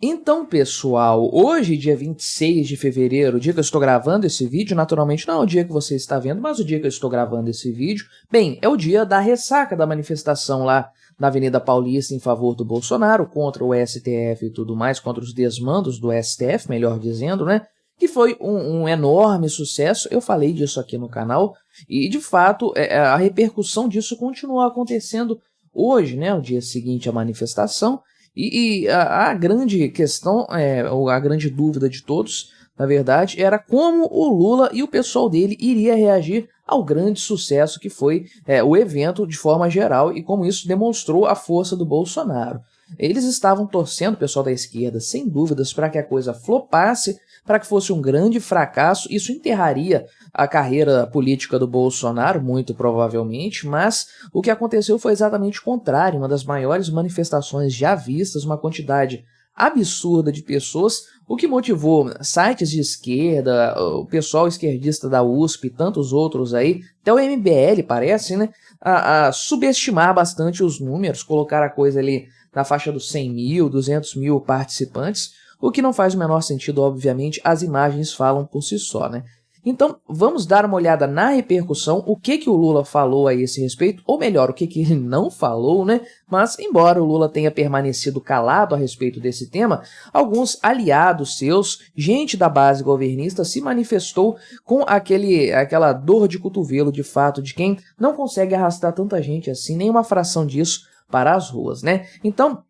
Então, pessoal, hoje, dia 26 de fevereiro, o dia que eu estou gravando esse vídeo, naturalmente não é o dia que você está vendo, mas o dia que eu estou gravando esse vídeo, bem, é o dia da ressaca da manifestação lá na Avenida Paulista em favor do Bolsonaro, contra o STF e tudo mais, contra os desmandos do STF, melhor dizendo, né? Que foi um enorme sucesso, eu falei disso aqui no canal, e de fato a repercussão disso continua acontecendo hoje, né? O dia seguinte à manifestação. E a grande questão, ou a grande dúvida de todos, na verdade, era como o Lula e o pessoal dele iria reagir ao grande sucesso que foi o evento de forma geral e como isso demonstrou a força do Bolsonaro. Eles estavam torcendo, o pessoal da esquerda, sem dúvidas, para que a coisa flopasse, para que fosse um grande fracasso. Isso enterraria a carreira política do Bolsonaro, muito provavelmente, mas o que aconteceu foi exatamente o contrário, uma das maiores manifestações já vistas, uma quantidade absurda de pessoas, o que motivou sites de esquerda, o pessoal esquerdista da USP e tantos outros aí, até o MBL parece, né, a subestimar bastante os números, colocar a coisa ali na faixa dos 100 mil, 200 mil participantes, o que não faz o menor sentido, obviamente, as imagens falam por si só, né? Então, vamos dar uma olhada na repercussão, o que o Lula falou a esse respeito, ou melhor, o que ele não falou, né? Mas, embora o Lula tenha permanecido calado a respeito desse tema, alguns aliados seus, gente da base governista, se manifestou com aquela dor de cotovelo, de fato, de quem não consegue arrastar tanta gente assim, nem uma fração disso, para as ruas, né? Então,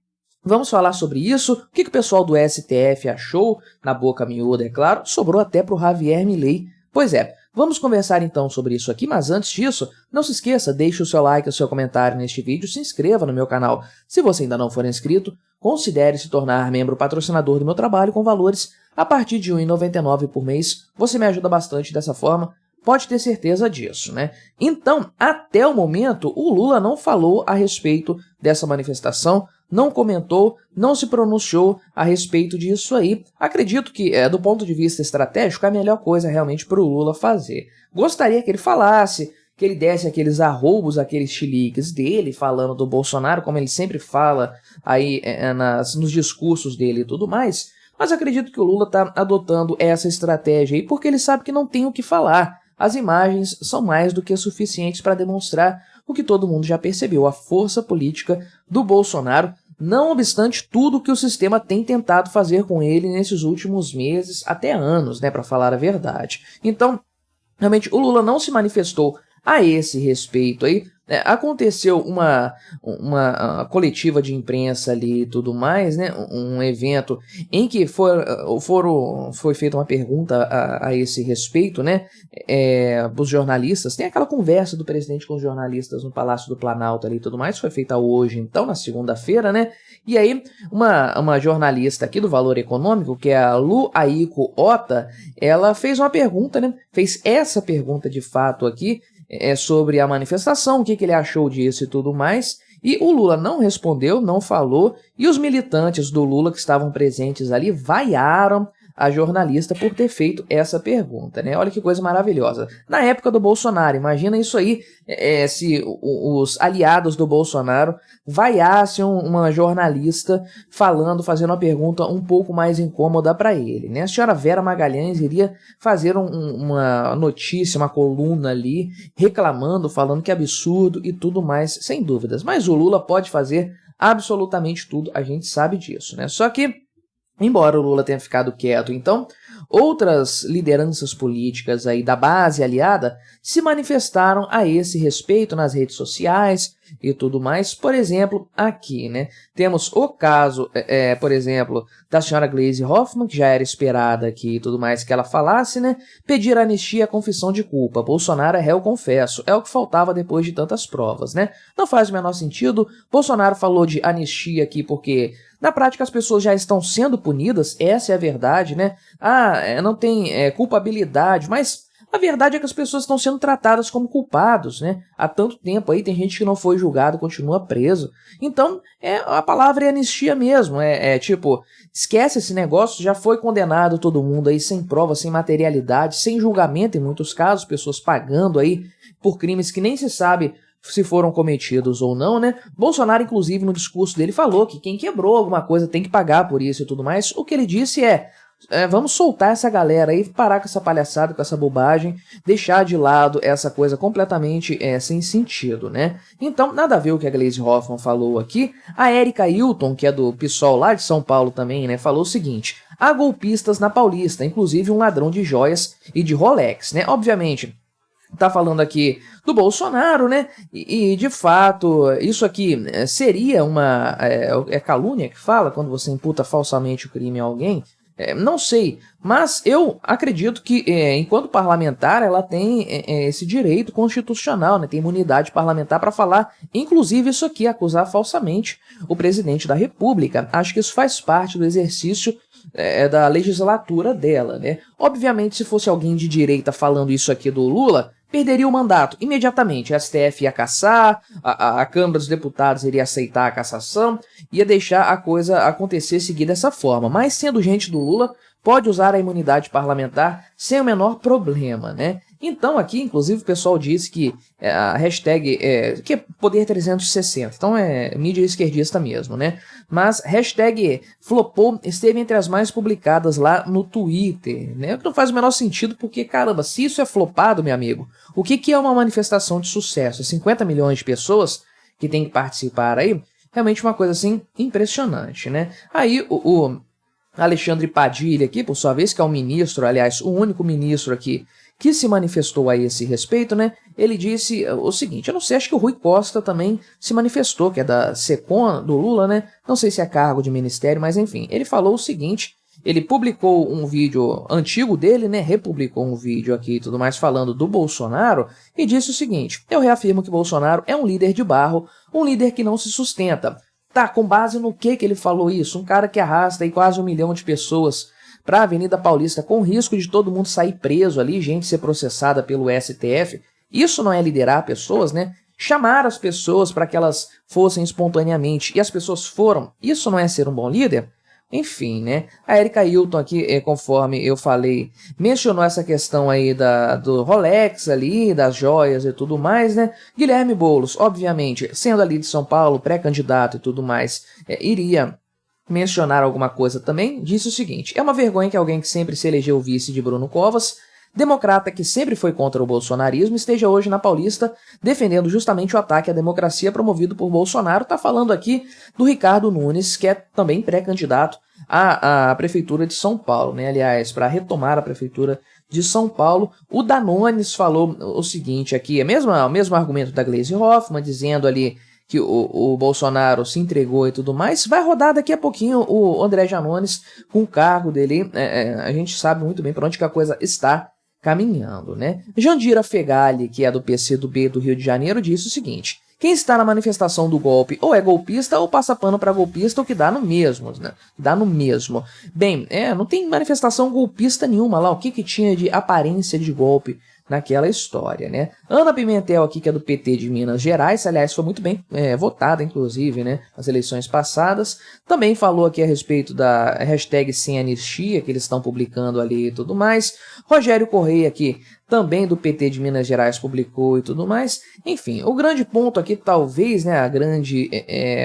vamos falar sobre isso, o que o pessoal do STF achou, na boca miúda, é claro, sobrou até para o Javier Milei. Pois é, vamos conversar então sobre isso aqui, mas antes disso, não se esqueça, deixe o seu like e o seu comentário neste vídeo, se inscreva no meu canal. Se você ainda não for inscrito, considere se tornar membro patrocinador do meu trabalho com valores a partir de R$ 1,99 por mês. Você me ajuda bastante dessa forma, pode ter certeza disso, né? Então, até o momento, o Lula não falou a respeito dessa manifestação, não comentou, não se pronunciou a respeito disso aí. Acredito que, do ponto de vista estratégico, é a melhor coisa realmente para o Lula fazer. Gostaria que ele falasse, que ele desse aqueles arroubos, aqueles chiliques dele, falando do Bolsonaro, como ele sempre fala aí nos discursos dele e tudo mais, mas acredito que o Lula está adotando essa estratégia aí porque ele sabe que não tem o que falar. As imagens são mais do que suficientes para demonstrar o que todo mundo já percebeu, a força política do Bolsonaro, não obstante tudo que o sistema tem tentado fazer com ele nesses últimos meses, até anos, né, para falar a verdade. Então, realmente, o Lula não se manifestou a esse respeito aí. Aconteceu uma coletiva de imprensa ali e tudo mais, né? Um evento em que foi feita uma pergunta a esse respeito, né? Os jornalistas, tem aquela conversa do presidente com os jornalistas no Palácio do Planalto ali e tudo mais, foi feita hoje, então, na segunda-feira, né? E aí, uma jornalista aqui do Valor Econômico, que é a Lu Aiko Ota, ela fez uma pergunta, né? Fez essa pergunta de fato aqui, sobre a manifestação, o que ele achou disso e tudo mais, e o Lula não respondeu, não falou, e os militantes do Lula que estavam presentes ali vaiaram a jornalista por ter feito essa pergunta, né? Olha que coisa maravilhosa. Na época do Bolsonaro, imagina isso aí, se os aliados do Bolsonaro vaiassem uma jornalista fazendo uma pergunta um pouco mais incômoda para ele, né? A senhora Vera Magalhães iria fazer uma notícia, uma coluna ali, reclamando, falando que é absurdo e tudo mais, sem dúvidas. Mas o Lula pode fazer absolutamente tudo, a gente sabe disso, né? Só que, embora o Lula tenha ficado quieto, então, outras lideranças políticas aí da base aliada se manifestaram a esse respeito nas redes sociais e tudo mais. Por exemplo, aqui, né, temos o caso, por exemplo, da senhora Gleisi Hoffmann, que já era esperada aqui e tudo mais que ela falasse, né, pedir anistia à confissão de culpa. Bolsonaro é réu confesso, é o que faltava depois de tantas provas, né? Não faz o menor sentido. Bolsonaro falou de anistia aqui porque na prática as pessoas já estão sendo punidas, essa é a verdade, né? Não tem culpabilidade, mas a verdade é que as pessoas estão sendo tratadas como culpados, né? Há tanto tempo aí, tem gente que não foi julgado, continua preso. Então, a palavra é anistia mesmo, tipo, esquece esse negócio, já foi condenado todo mundo aí sem prova, sem materialidade, sem julgamento em muitos casos, pessoas pagando aí por crimes que nem se sabe se foram cometidos ou não, né? Bolsonaro, inclusive, no discurso dele falou que quem quebrou alguma coisa tem que pagar por isso e tudo mais. O que ele disse vamos soltar essa galera aí, parar com essa palhaçada, com essa bobagem, deixar de lado essa coisa completamente sem sentido, né? Então, nada a ver o que a Gleisi Hoffmann falou aqui. A Érica Hilton, que é do PSOL lá de São Paulo também, né, falou o seguinte: há golpistas na Paulista, inclusive um ladrão de joias e de Rolex, né? Obviamente, tá falando aqui do Bolsonaro, né? E de fato, isso aqui seria uma... calúnia que fala quando você imputa falsamente o crime a alguém? Não sei, mas eu acredito que, enquanto parlamentar, ela tem esse direito constitucional, né? Tem imunidade parlamentar para falar, inclusive isso aqui, acusar falsamente o presidente da República. Acho que isso faz parte do exercício da legislatura dela, né? Obviamente, se fosse alguém de direita falando isso aqui do Lula, perderia o mandato imediatamente. A STF ia cassar, a Câmara dos Deputados iria aceitar a cassação, ia deixar a coisa acontecer e seguir dessa forma. Mas sendo gente do Lula, pode usar a imunidade parlamentar sem o menor problema, né? Então aqui, inclusive, o pessoal disse que a hashtag que é Poder 360, então é mídia esquerdista mesmo, né? Mas hashtag flopou esteve entre as mais publicadas lá no Twitter, né? O que não faz o menor sentido, porque, caramba, se isso é flopado, meu amigo, o que é uma manifestação de sucesso? 50 milhões de pessoas que tem que participar aí, realmente uma coisa assim impressionante, né? Aí o Alexandre Padilha aqui, por sua vez, que é um ministro, aliás, o único ministro aqui que se manifestou a esse respeito, né? Ele disse o seguinte: eu não sei, acho que o Rui Costa também se manifestou, que é da SECOM, do Lula, né? Não sei se é cargo de ministério, mas enfim, ele falou o seguinte: ele publicou um vídeo antigo dele, né? Republicou um vídeo aqui e tudo mais falando do Bolsonaro e disse o seguinte: eu reafirmo que Bolsonaro é um líder de barro, um líder que não se sustenta. Tá, com base no que ele falou isso? Um cara que arrasta aí quase 1 milhão de pessoas para a Avenida Paulista com risco de todo mundo sair preso ali, gente ser processada pelo STF. Isso não é liderar pessoas, né? Chamar as pessoas para que elas fossem espontaneamente e as pessoas foram. Isso não é ser um bom líder? Enfim, né? A Érica Hilton aqui, conforme eu falei, mencionou essa questão aí do Rolex ali, das joias e tudo mais, né? Guilherme Boulos, obviamente, sendo ali de São Paulo, pré-candidato e tudo mais, iria mencionar alguma coisa também. Disse o seguinte: é uma vergonha que alguém que sempre se elegeu vice de Bruno Covas, democrata que sempre foi contra o bolsonarismo, esteja hoje na Paulista defendendo justamente o ataque à democracia promovido por Bolsonaro. Tá falando aqui do Ricardo Nunes, que é também pré-candidato à prefeitura de São Paulo, né? Aliás, para retomar a prefeitura de São Paulo. O Danones falou o seguinte aqui, o mesmo argumento da Gleisi Hoffmann, dizendo ali que o Bolsonaro se entregou e tudo mais. Vai rodar daqui a pouquinho o André Janones com o cargo dele. A gente sabe muito bem para onde que a coisa está caminhando, né? Jandira Fegali, que é do PCdoB do Rio de Janeiro, disse o seguinte: quem está na manifestação do golpe ou é golpista ou passa pano para golpista, o que dá no mesmo, né? Dá no mesmo. Bem, não tem manifestação golpista nenhuma lá. O que tinha de aparência de golpe naquela história, né? Ana Pimentel aqui, que é do PT de Minas Gerais, aliás, foi muito bem votada, inclusive, né, nas eleições passadas, também falou aqui a respeito da hashtag sem anistia, que eles estão publicando ali e tudo mais. Rogério Correia aqui, também do PT de Minas Gerais, publicou e tudo mais. Enfim, o grande ponto aqui, talvez, né, a grande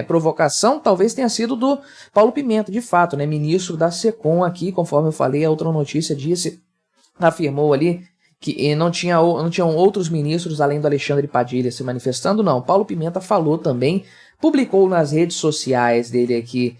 provocação, talvez tenha sido do Paulo Pimenta, de fato, né, ministro da SECOM aqui, conforme eu falei, a outra notícia afirmou ali que não tinham outros ministros além do Alexandre Padilha se manifestando, não. Paulo Pimenta falou também, publicou nas redes sociais dele aqui,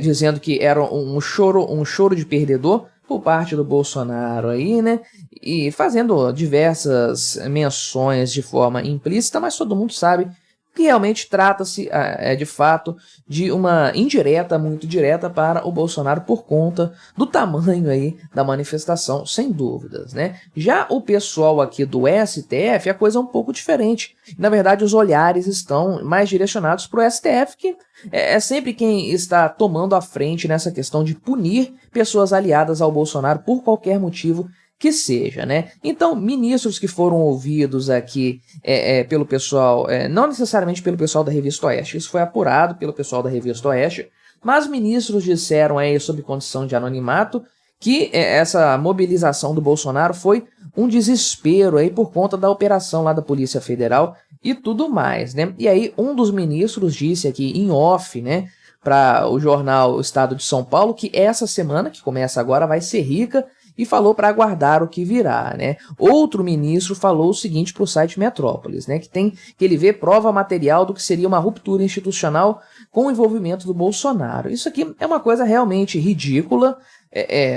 dizendo que era um choro de perdedor por parte do Bolsonaro aí, né? E fazendo diversas menções de forma implícita, mas todo mundo sabe que realmente trata-se, de fato, de uma indireta, muito direta para o Bolsonaro por conta do tamanho aí da manifestação, sem dúvidas, né? Já o pessoal aqui do STF, a coisa é um pouco diferente. Na verdade, os olhares estão mais direcionados para o STF, que é sempre quem está tomando a frente nessa questão de punir pessoas aliadas ao Bolsonaro por qualquer motivo que seja, né? Então, ministros que foram ouvidos aqui pelo pessoal, não necessariamente pelo pessoal da Revista Oeste, isso foi apurado pelo pessoal da Revista Oeste, mas ministros disseram aí, sob condição de anonimato, que essa mobilização do Bolsonaro foi um desespero aí por conta da operação lá da Polícia Federal e tudo mais, né? E aí um dos ministros disse aqui em off, né, para o jornal Estado de São Paulo, que essa semana, que começa agora, vai ser rica, e falou para aguardar o que virá, né? Outro ministro falou o seguinte para o site Metrópolis, né? Que ele vê prova material do que seria uma ruptura institucional com o envolvimento do Bolsonaro. Isso aqui é uma coisa realmente ridícula.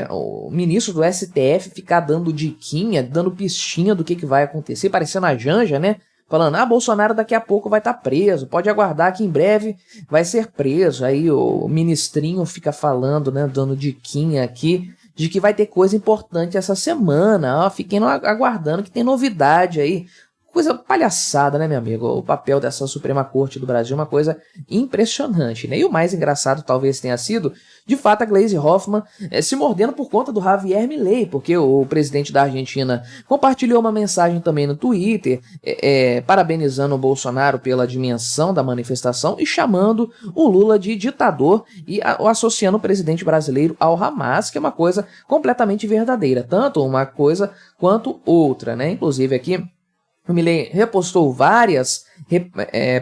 O ministro do STF ficar dando diquinha, dando pistinha do que vai acontecer, parecendo a Janja, né? Falando, Bolsonaro daqui a pouco vai estar preso, pode aguardar que em breve vai ser preso. Aí o ministrinho fica falando, né, dando diquinha aqui, de que vai ter coisa importante essa semana, fiquem aguardando que tem novidade aí. Coisa palhaçada, né, meu amigo? O papel dessa Suprema Corte do Brasil é uma coisa impressionante, né? E o mais engraçado talvez tenha sido, de fato, a Gleisi Hoffmann se mordendo por conta do Javier Milei, porque o presidente da Argentina compartilhou uma mensagem também no Twitter, parabenizando o Bolsonaro pela dimensão da manifestação e chamando o Lula de ditador e associando o presidente brasileiro ao Hamas, que é uma coisa completamente verdadeira, tanto uma coisa quanto outra, né? Inclusive aqui, o Milei repostou várias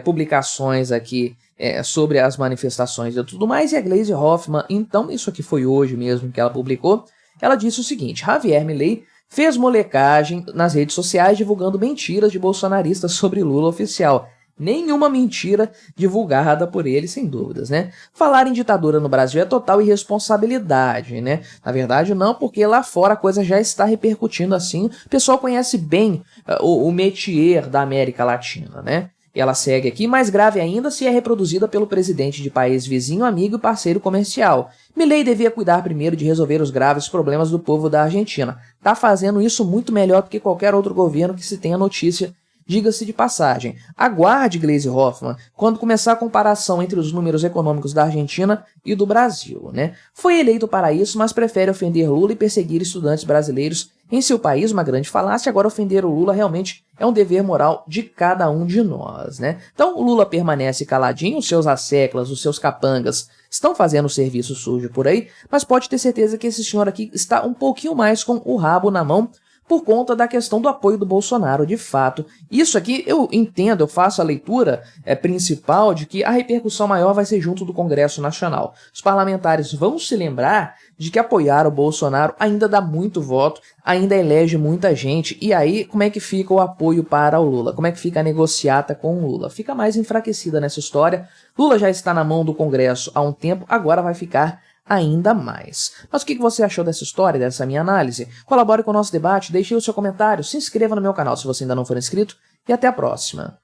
publicações aqui sobre as manifestações e tudo mais, e a Gleisi Hoffmann, então, isso aqui foi hoje mesmo que ela publicou, ela disse o seguinte: Javier Milei fez molecagem nas redes sociais divulgando mentiras de bolsonaristas sobre Lula oficial. Nenhuma mentira divulgada por ele, sem dúvidas, né? Falar em ditadura no Brasil é total irresponsabilidade, né? Na verdade, não, porque lá fora a coisa já está repercutindo assim. O pessoal conhece bem o métier da América Latina, né? E ela segue aqui, mais grave ainda se é reproduzida pelo presidente de país vizinho, amigo e parceiro comercial. Milei devia cuidar primeiro de resolver os graves problemas do povo da Argentina. Tá fazendo isso muito melhor do que qualquer outro governo que se tenha notícia. Diga-se de passagem, aguarde, Gleisi Hoffmann, quando começar a comparação entre os números econômicos da Argentina e do Brasil, né? Foi eleito para isso, mas prefere ofender Lula e perseguir estudantes brasileiros em seu país, uma grande falácia. Agora ofender o Lula realmente é um dever moral de cada um de nós, né? Então o Lula permanece caladinho, os seus asseclas, os seus capangas estão fazendo serviço sujo por aí, mas pode ter certeza que esse senhor aqui está um pouquinho mais com o rabo na mão, por conta da questão do apoio do Bolsonaro, de fato. Isso aqui eu entendo, eu faço a leitura principal de que a repercussão maior vai ser junto do Congresso Nacional. Os parlamentares vão se lembrar de que apoiar o Bolsonaro ainda dá muito voto, ainda elege muita gente, e aí como é que fica o apoio para o Lula? Como é que fica a negociata com o Lula? Fica mais enfraquecida nessa história. Lula já está na mão do Congresso há um tempo, agora vai ficar ainda mais. Mas o que você achou dessa história, dessa minha análise? Colabore com o nosso debate, deixe o seu comentário, se inscreva no meu canal se você ainda não for inscrito e até a próxima.